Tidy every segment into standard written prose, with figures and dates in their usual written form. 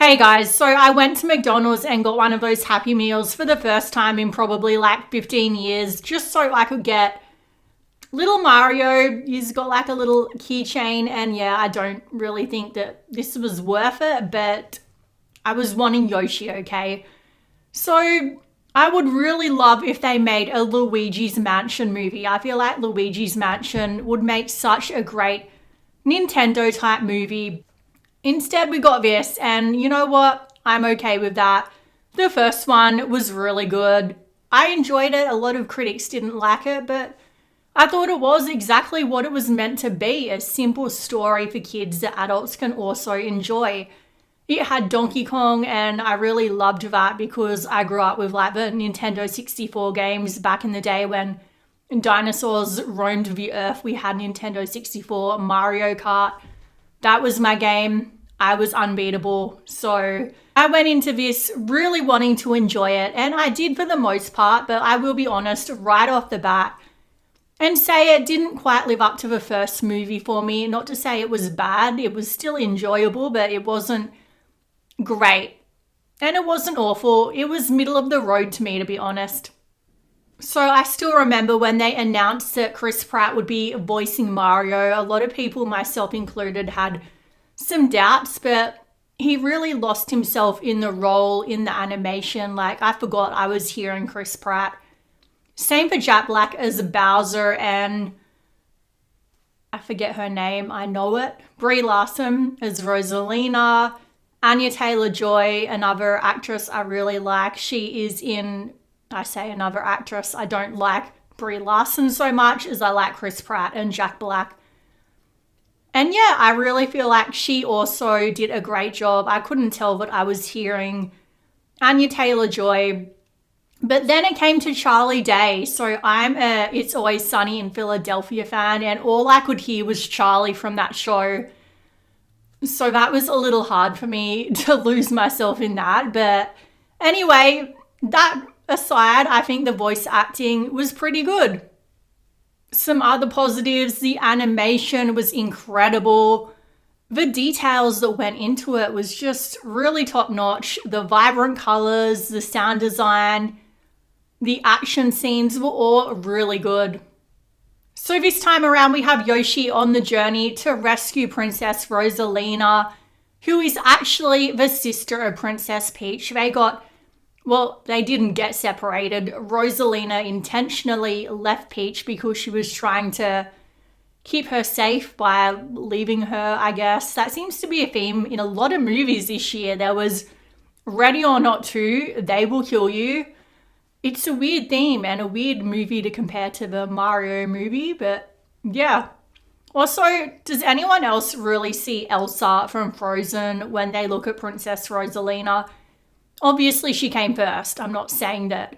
Hey guys, so I went to McDonald's and got one of those Happy Meals for the first time in probably like 15 years, just so I could get little Mario. He's got like a little keychain, and yeah, I don't really think that this was worth it, but I was wanting Yoshi, okay? So I would really love if they made a Luigi's Mansion movie. I feel like Luigi's Mansion would make such a great Nintendo type movie. Instead, we got this, and you know what? I'm okay with that. The first one was really good. I enjoyed it. A lot of critics didn't like it, but I thought it was exactly what it was meant to be, a simple story for kids that adults can also enjoy. It had Donkey Kong, and I really loved that because I grew up with like the Nintendo 64 games back in the day when dinosaurs roamed the earth. We had Nintendo 64, Mario Kart. That was my game. I was unbeatable. So I went into this really wanting to enjoy it, and I did for the most part, but I will be honest right off the bat and say it didn't quite live up to the first movie for me. Not to say it was bad, it was still enjoyable, but it wasn't great. And it wasn't awful. It was middle of the road to me, to be honest. So I still remember when they announced that Chris Pratt would be voicing Mario, a lot of people, myself included, had some doubts, but he really lost himself in the role, in the animation. Like, I forgot I was hearing Chris Pratt. Same for Jack Black as Bowser, and I forget her name, I know it. Brie Larson as Rosalina. Anya Taylor-Joy, another actress I really like. She is in, I say another actress, I don't like Brie Larson so much as I like Chris Pratt and Jack Black. And yeah, I really feel like she also did a great job. I couldn't tell that I was hearing Anya Taylor-Joy. But then it came to Charlie Day. So I'm a It's Always Sunny in Philadelphia fan, and all I could hear was Charlie from that show. So that was a little hard for me to lose myself in that. But anyway, that aside, I think the voice acting was pretty good. Some other positives, the animation was incredible. The details that went into it was just really top notch. The vibrant colors, the sound design, the action scenes were all really good. So this time around, we have Yoshi on the journey to rescue Princess Rosalina, who is actually the sister of Princess Peach. They didn't get separated. Rosalina intentionally left Peach because she was trying to keep her safe by leaving her, I guess. That seems to be a theme in a lot of movies this year. There was Ready or Not 2, They Will Kill You. It's a weird theme and a weird movie to compare to the Mario movie, but yeah. Also, does anyone else really see Elsa from Frozen when they look at Princess Rosalina? Obviously, she came first. I'm not saying that,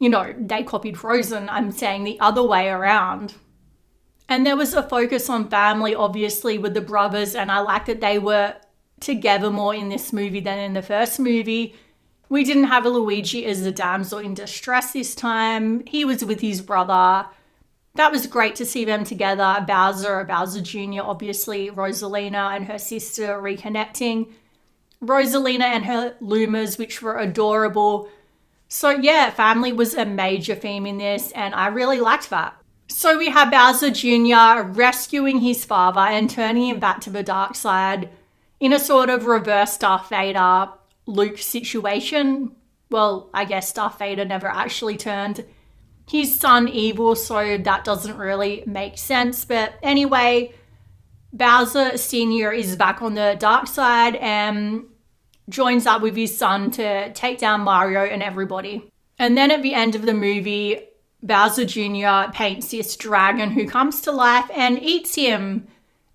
they copied Frozen. I'm saying the other way around. And there was a focus on family, obviously, with the brothers, and I like that they were together more in this movie than in the first movie. We didn't have a Luigi as the damsel in distress this time. He was with his brother. That was great to see them together. Bowser Jr., obviously, Rosalina and her sister reconnecting. Rosalina and her Lumas, which were adorable. So yeah, family was a major theme in this, and I really liked that. So we have Bowser Jr. rescuing his father and turning him back to the dark side in a sort of reverse Darth Vader Luke situation. Well, I guess Darth Vader never actually turned his son evil, so that doesn't really make sense. But anyway, Bowser Sr. is back on the dark side and joins up with his son to take down Mario and everybody. And then at the end of the movie, Bowser Jr. paints this dragon who comes to life and eats him.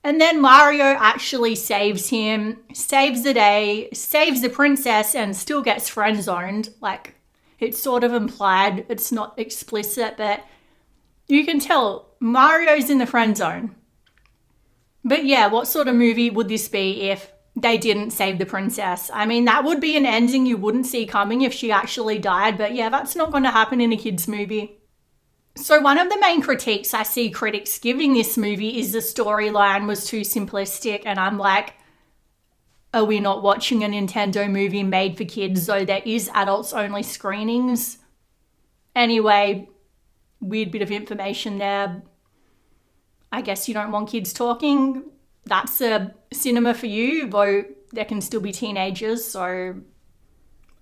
And then Mario actually saves him, saves the day, saves the princess, and still gets friend-zoned. Like, it's sort of implied, it's not explicit, but you can tell Mario's in the friend zone. But yeah, what sort of movie would this be if they didn't save the princess? I mean, that would be an ending you wouldn't see coming if she actually died, but yeah, that's not going to happen in a kid's movie. So one of the main critiques I see critics giving this movie is the storyline was too simplistic, and I'm like, are we not watching a Nintendo movie made for kids, though there is adults only screenings? Anyway, weird bit of information there. I guess you don't want kids talking. That's a cinema for you, though there can still be teenagers, so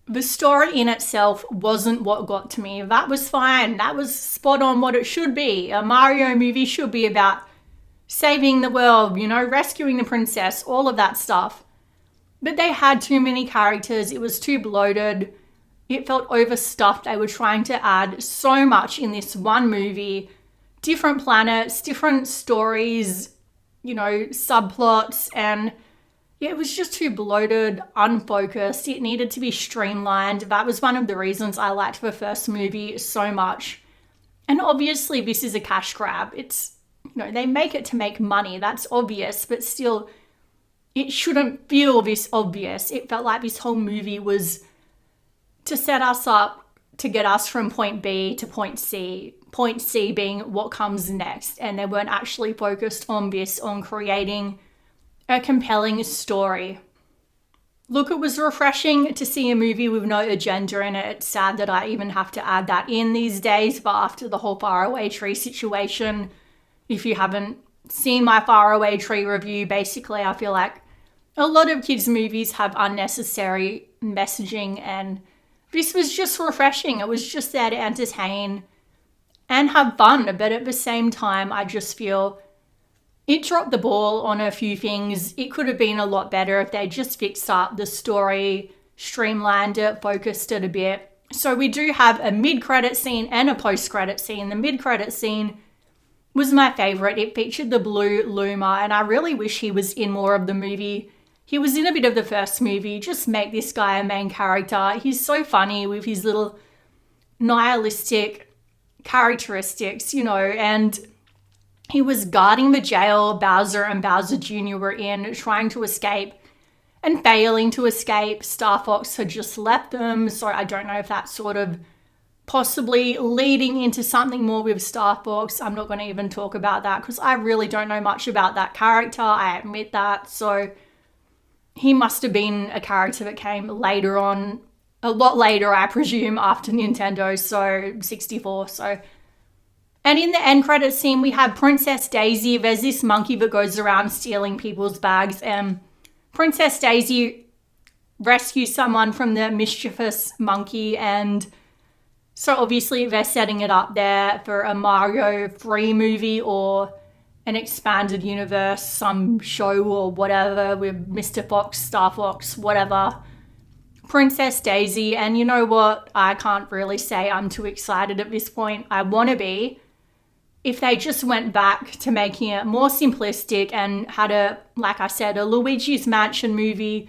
the story in itself wasn't what got to me. That was fine. That was spot on what it should be. A Mario movie should be about saving the world, rescuing the princess, all of that stuff. But they had too many characters. It was too bloated. It felt overstuffed. They were trying to add so much in this one movie. Different planets, different stories, subplots, and it was just too bloated, unfocused. It needed to be streamlined. That was one of the reasons I liked the first movie so much. And obviously this is a cash grab. It's, they make it to make money. That's obvious, but still, it shouldn't feel this obvious. It felt like this whole movie was to set us up to get us from point B to point C. Point C being what comes next. And they weren't actually focused on this, on creating a compelling story. Look, it was refreshing to see a movie with no agenda in it. It's sad that I even have to add that in these days, but after the whole Faraway Tree situation, if you haven't seen my Faraway Tree review, basically I feel like a lot of kids' movies have unnecessary messaging, and this was just refreshing. It was just there to entertain and have fun, but at the same time, I just feel it dropped the ball on a few things. It could have been a lot better if they just fixed up the story, streamlined it, focused it a bit. So we do have a mid-credit scene and a post-credit scene. The mid-credit scene was my favorite. It featured the blue Luma, and I really wish he was in more of the movie. He was in a bit of the first movie. Just make this guy a main character. He's so funny with his little nihilistic characteristics, and he was guarding the jail Bowser and Bowser Jr. were in, trying to escape and failing to escape. Star Fox had just left them, so I don't know if that's sort of possibly leading into something more with Star Fox. I'm not going to even talk about that because I really don't know much about that character. I admit that. So he must have been a character that came later on, a lot later, I presume, after Nintendo, so 64, so. And in the end credits scene, we have Princess Daisy. There's this monkey that goes around stealing people's bags, and Princess Daisy rescues someone from the mischievous monkey, and so obviously they're setting it up there for a Mario 3 movie or an expanded universe, some show or whatever with Mr. Fox, Star Fox, whatever. Princess Daisy, and you know what? I can't really say I'm too excited at this point. I want to be. If they just went back to making it more simplistic and had like I said, a Luigi's Mansion movie,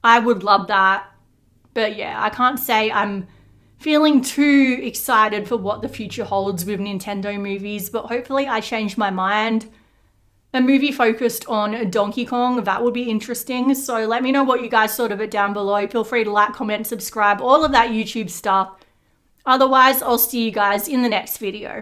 I would love that. But yeah, I can't say I'm feeling too excited for what the future holds with Nintendo movies, but hopefully I change my mind. A movie focused on Donkey Kong, that would be interesting. So let me know what you guys thought of it down below. Feel free to like, comment, subscribe, all of that YouTube stuff. Otherwise, I'll see you guys in the next video.